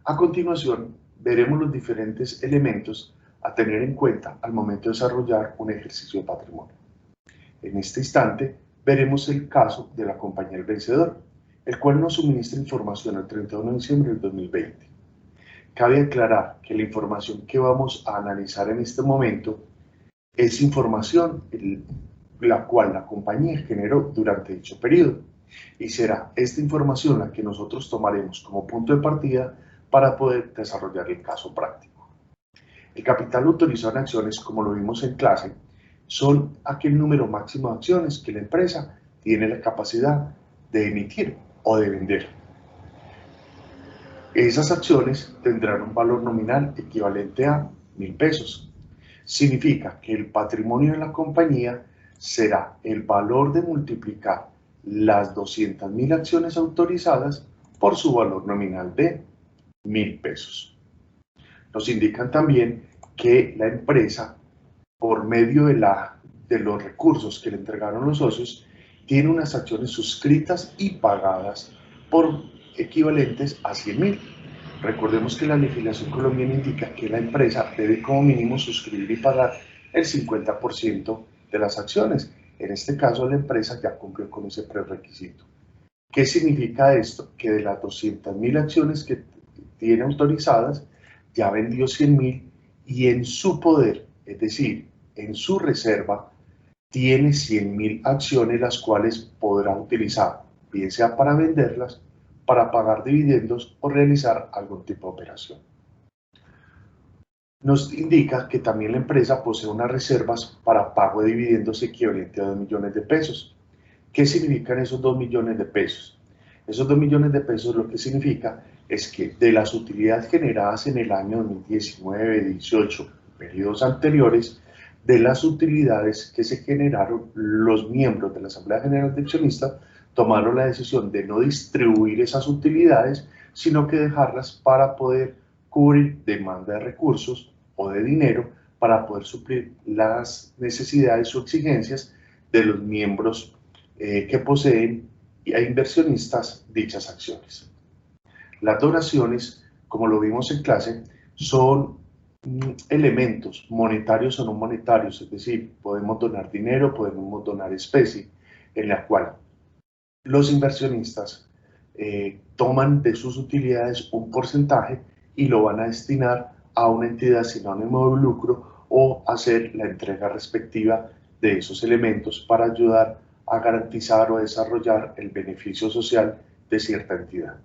A continuación, veremos los diferentes elementos a tener en cuenta al momento de desarrollar un ejercicio de patrimonio. En este instante, veremos el caso de la compañía El Vencedor, el cual nos suministra información el 31 de diciembre del 2020. Cabe aclarar que la información que vamos a analizar en este momento es información la cual la compañía generó durante dicho periodo, y será esta información la que nosotros tomaremos como punto de partida para poder desarrollar el caso práctico. El capital autorizado en acciones, como lo vimos en clase, son aquel número máximo de acciones que la empresa tiene la capacidad de emitir o de vender. Esas acciones tendrán un valor nominal equivalente a 1.000 pesos. Significa que el patrimonio de la compañía será el valor de multiplicar las 200.000 acciones autorizadas por su valor nominal de 1.000 pesos. Nos indican también que la empresa, por medio de los recursos que le entregaron los socios, tiene unas acciones suscritas y pagadas por equivalentes a 100.000. Recordemos que la legislación colombiana indica que la empresa debe como mínimo suscribir y pagar el 50% de las acciones. En este caso, la empresa ya cumplió con ese prerequisito. ¿Qué significa esto? Que de las 200.000 acciones que tiene autorizadas, ya vendió 100.000 y en su poder, es decir, en su reserva, tiene 100.000 acciones las cuales podrá utilizar, bien sea para venderlas, para pagar dividendos o realizar algún tipo de operación. Nos indica que también la empresa posee unas reservas para pago de dividendos equivalente a 2 millones de pesos. ¿Qué significan esos 2 millones de pesos? Esos 2 millones de pesos lo que significa es que de las utilidades generadas en el año 2019, 18, periodos anteriores, de las utilidades que se generaron, los miembros de la Asamblea General de Accionistas tomaron la decisión de no distribuir esas utilidades, sino que dejarlas para poder cubrir demanda de recursos o de dinero para poder suplir las necesidades o exigencias de los miembros que poseen e inversionistas dichas acciones. Las donaciones, como lo vimos en clase, son elementos monetarios o no monetarios, es decir, podemos donar dinero, podemos donar especie, en la cual los inversionistas toman de sus utilidades un porcentaje y lo van a destinar a una entidad sin ánimo de lucro o hacer la entrega respectiva de esos elementos para ayudar a garantizar o desarrollar el beneficio social de cierta entidad.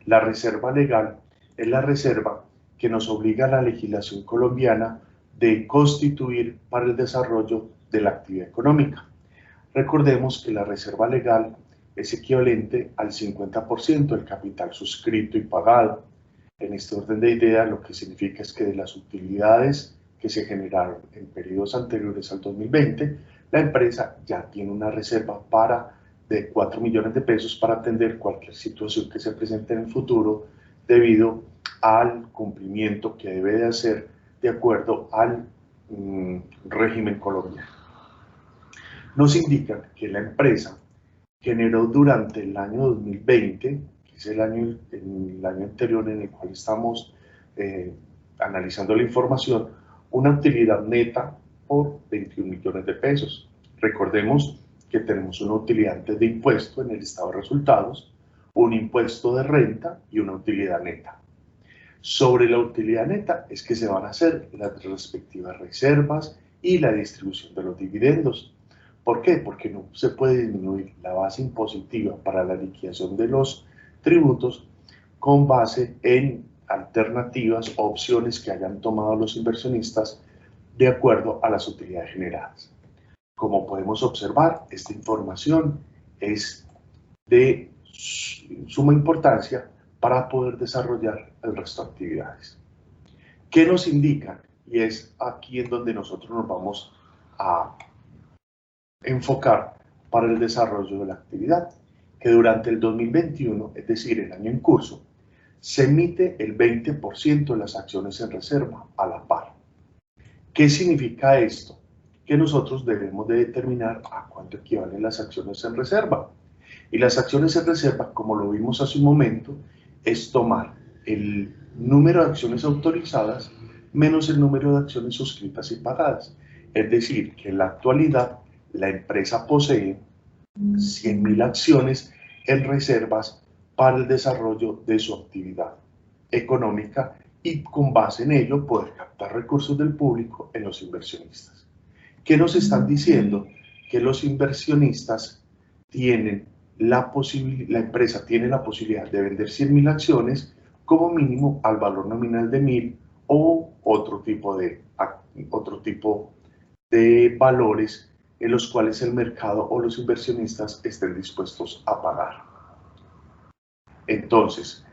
La reserva legal es la reserva que nos obliga a la legislación colombiana de constituir para el desarrollo de la actividad económica. Recordemos que la reserva legal es equivalente al 50% del capital suscrito y pagado. En este orden de ideas, lo que significa es que de las utilidades que se generaron en periodos anteriores al 2020, la empresa ya tiene una reserva de 4 millones de pesos para atender cualquier situación que se presente en el futuro debido al cumplimiento que debe de hacer de acuerdo al régimen colombiano. Nos indican que la empresa generó durante el año 2020, que es el año anterior en el cual estamos analizando la información, una utilidad neta por 21 millones de pesos. Recordemos que tenemos una utilidad antes de impuesto en el estado de resultados, un impuesto de renta y una utilidad neta. Sobre la utilidad neta es que se van a hacer las respectivas reservas y la distribución de los dividendos. ¿Por qué? Porque no se puede disminuir la base impositiva para la liquidación de los tributos con base en alternativas o opciones que hayan tomado los inversionistas de acuerdo a las utilidades generadas. Como podemos observar, esta información es de suma importancia para poder desarrollar el resto de actividades. ¿Qué nos indican? Y es aquí en donde nosotros nos vamos a enfocar para el desarrollo de la actividad, que durante el 2021, es decir, el año en curso, se emite el 20% de las acciones en reserva a la par. ¿Qué significa esto? Que nosotros debemos de determinar a cuánto equivalen las acciones en reserva. Y las acciones en reserva, como lo vimos hace un momento, es tomar el número de acciones autorizadas menos el número de acciones suscritas y pagadas. Es decir, que en la actualidad la empresa posee 100.000 acciones en reservas para el desarrollo de su actividad económica y con base en ello poder captar recursos del público en los inversionistas. ¿Qué nos están diciendo? Que los inversionistas tienen la empresa tiene la posibilidad de vender 100.000 acciones como mínimo al valor nominal de 1.000 o otro tipo de valores en los cuales el mercado o los inversionistas estén dispuestos a pagar. Entonces,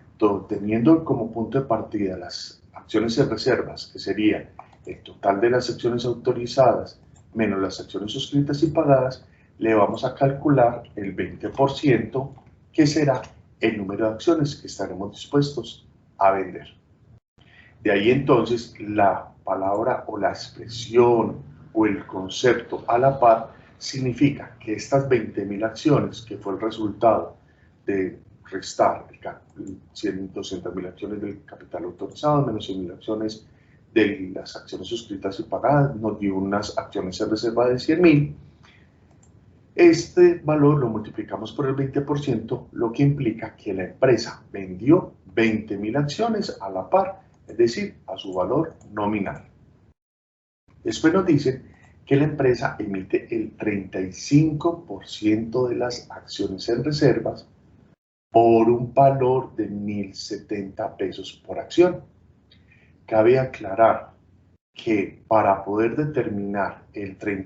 teniendo como punto de partida las acciones en reservas, que sería el total de las acciones autorizadas menos las acciones suscritas y pagadas, le vamos a calcular el 20%, que será el número de acciones que estaremos dispuestos a vender. De ahí entonces la palabra o la expresión o el concepto a la par significa que estas 20.000 acciones, que fue el resultado de restar 200.000 acciones del capital autorizado menos 100.000 acciones de las acciones suscritas y pagadas, nos dio unas acciones en reserva de 100.000. Este valor lo multiplicamos por el 20%, lo que implica que la empresa vendió 20.000 acciones a la par, es decir, a su valor nominal. Después nos dicen que la empresa emite el 35% de las acciones en reservas por un valor de 1.070 pesos por acción. Cabe aclarar que para poder determinar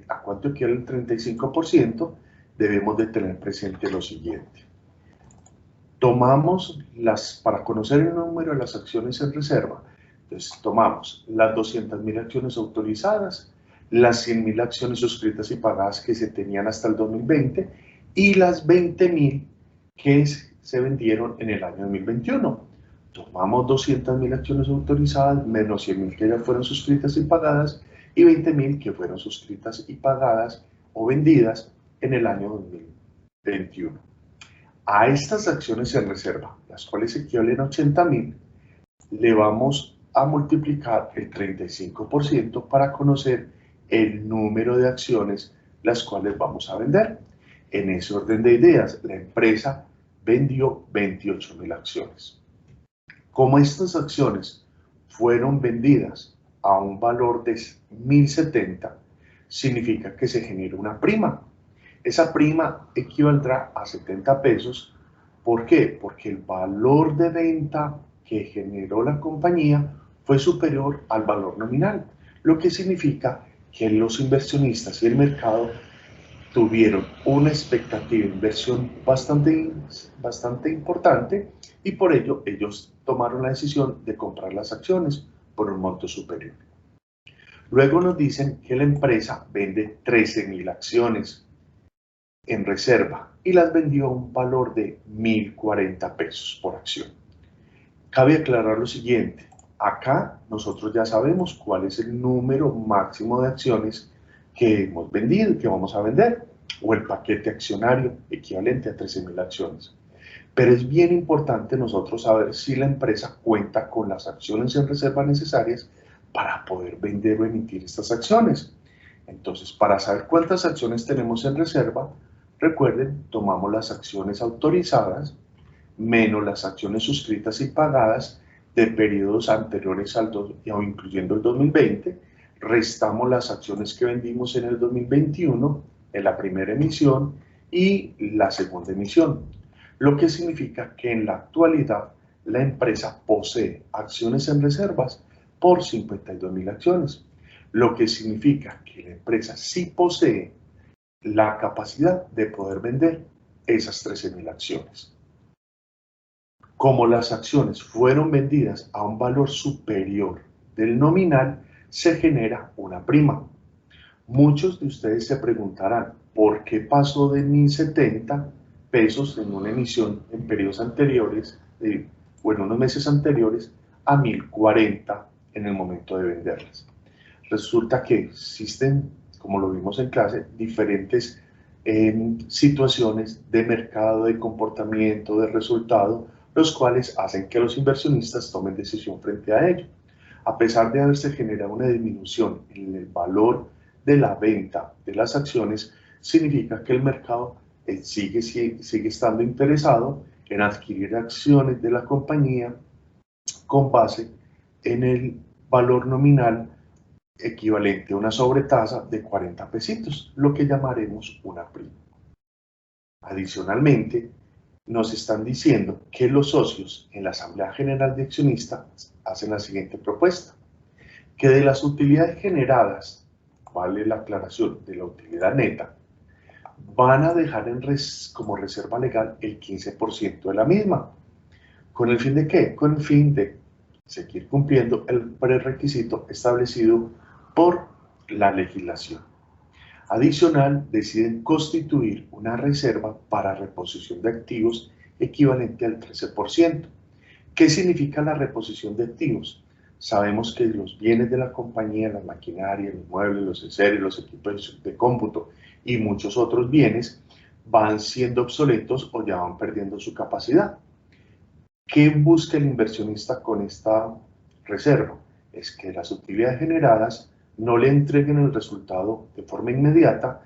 a cuánto equivale el 35%, debemos de tener presente lo siguiente. Para conocer el número de las acciones en reserva, entonces tomamos las 200.000 acciones autorizadas, las 100.000 acciones suscritas y pagadas que se tenían hasta el 2020 y las 20.000 que se vendieron en el año 2021. Tomamos 200.000 acciones autorizadas menos 100.000 que ya fueron suscritas y pagadas y 20.000 que fueron suscritas y pagadas o vendidas en el año 2021. A estas acciones en reserva, las cuales equivalen a 80.000, le vamos a multiplicar el 35% para conocer el número de acciones las cuales vamos a vender. En ese orden de ideas, la empresa vendió 28.000 acciones. Como estas acciones fueron vendidas a un valor de 1.070, significa que se genera una prima. Esa prima equivaldrá a 70 pesos. ¿Por qué? Porque el valor de venta que generó la compañía fue superior al valor nominal, lo que significa que los inversionistas y el mercado tuvieron una expectativa de inversión bastante importante y por ello ellos tomaron la decisión de comprar las acciones por un monto superior. Luego nos dicen que la empresa vende 13.000 acciones en reserva y las vendió a un valor de 1.040 pesos por acción. Cabe aclarar lo siguiente, acá nosotros ya sabemos cuál es el número máximo de acciones que hemos vendido y que vamos a vender, o el paquete accionario equivalente a 13.000 acciones. Pero es bien importante nosotros saber si la empresa cuenta con las acciones en reserva necesarias para poder vender o emitir estas acciones. Entonces, para saber cuántas acciones tenemos en reserva, recuerden, tomamos las acciones autorizadas menos las acciones suscritas y pagadas de periodos anteriores o incluyendo el 2020, restamos las acciones que vendimos en el 2021, en la primera emisión y la segunda emisión, lo que significa que en la actualidad la empresa posee acciones en reservas por 52.000 acciones, lo que significa que la empresa sí posee la capacidad de poder vender esas 13.000 acciones. Como las acciones fueron vendidas a un valor superior del nominal, se genera una prima. Muchos de ustedes se preguntarán, ¿por qué pasó de 1.070 pesos en una emisión en periodos anteriores, o en unos meses anteriores, a 1.040 en el momento de venderlas? Resulta que existen, como lo vimos en clase, diferentes situaciones de mercado, de comportamiento, de resultado, los cuales hacen que los inversionistas tomen decisión frente a ello. A pesar de haberse generado una disminución en el valor de la venta de las acciones, significa que el mercado sigue estando interesado en adquirir acciones de la compañía con base en el valor nominal equivalente a una sobretasa de 40 pesitos, lo que llamaremos una prima. Adicionalmente, nos están diciendo que los socios en la Asamblea General de Accionistas hacen la siguiente propuesta: que de las utilidades generadas, vale la aclaración, de la utilidad neta, van a dejar como reserva legal el 15% de la misma. ¿Con el fin de qué? Con el fin de seguir cumpliendo el prerequisito establecido por la legislación. Adicional, deciden constituir una reserva para reposición de activos equivalente al 13%. ¿Qué significa la reposición de activos? Sabemos que los bienes de la compañía, la maquinaria, los muebles, los enseres, los equipos de cómputo y muchos otros bienes van siendo obsoletos o ya van perdiendo su capacidad. ¿Qué busca el inversionista con esta reserva? Es que las utilidades generadas no le entreguen el resultado de forma inmediata,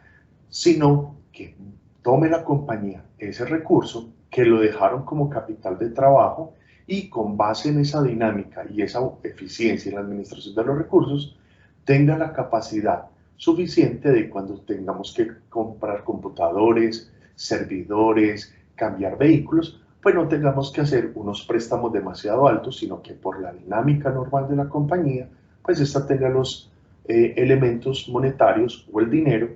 sino que tome la compañía ese recurso que lo dejaron como capital de trabajo y con base en esa dinámica y esa eficiencia en la administración de los recursos, tenga la capacidad suficiente de cuando tengamos que comprar computadores, servidores, cambiar vehículos, pues no tengamos que hacer unos préstamos demasiado altos, sino que por la dinámica normal de la compañía, pues esta tenga los elementos monetarios o el dinero,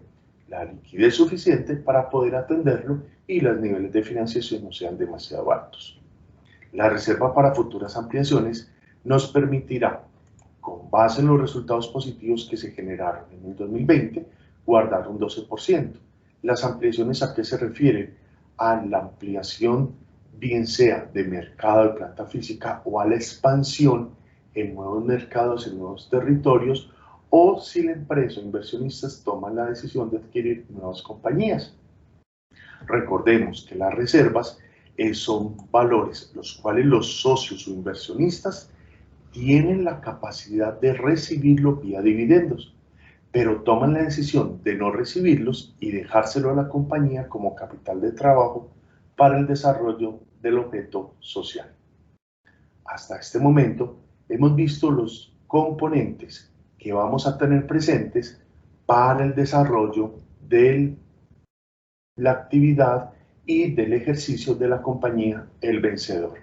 la liquidez suficiente para poder atenderlo y los niveles de financiación no sean demasiado altos. La reserva para futuras ampliaciones nos permitirá, con base en los resultados positivos que se generaron en el 2020, guardar un 12%. Las ampliaciones, ¿a qué se refieren? A la ampliación, bien sea de mercado de planta física o a la expansión en nuevos mercados, en nuevos territorios, o si la empresa o inversionistas toman la decisión de adquirir nuevas compañías. Recordemos que las reservas son valores los cuales los socios o inversionistas tienen la capacidad de recibirlo vía dividendos, pero toman la decisión de no recibirlos y dejárselo a la compañía como capital de trabajo para el desarrollo del objeto social. Hasta este momento hemos visto los componentes que vamos a tener presentes para el desarrollo de la actividad y del ejercicio de la compañía El Vencedor.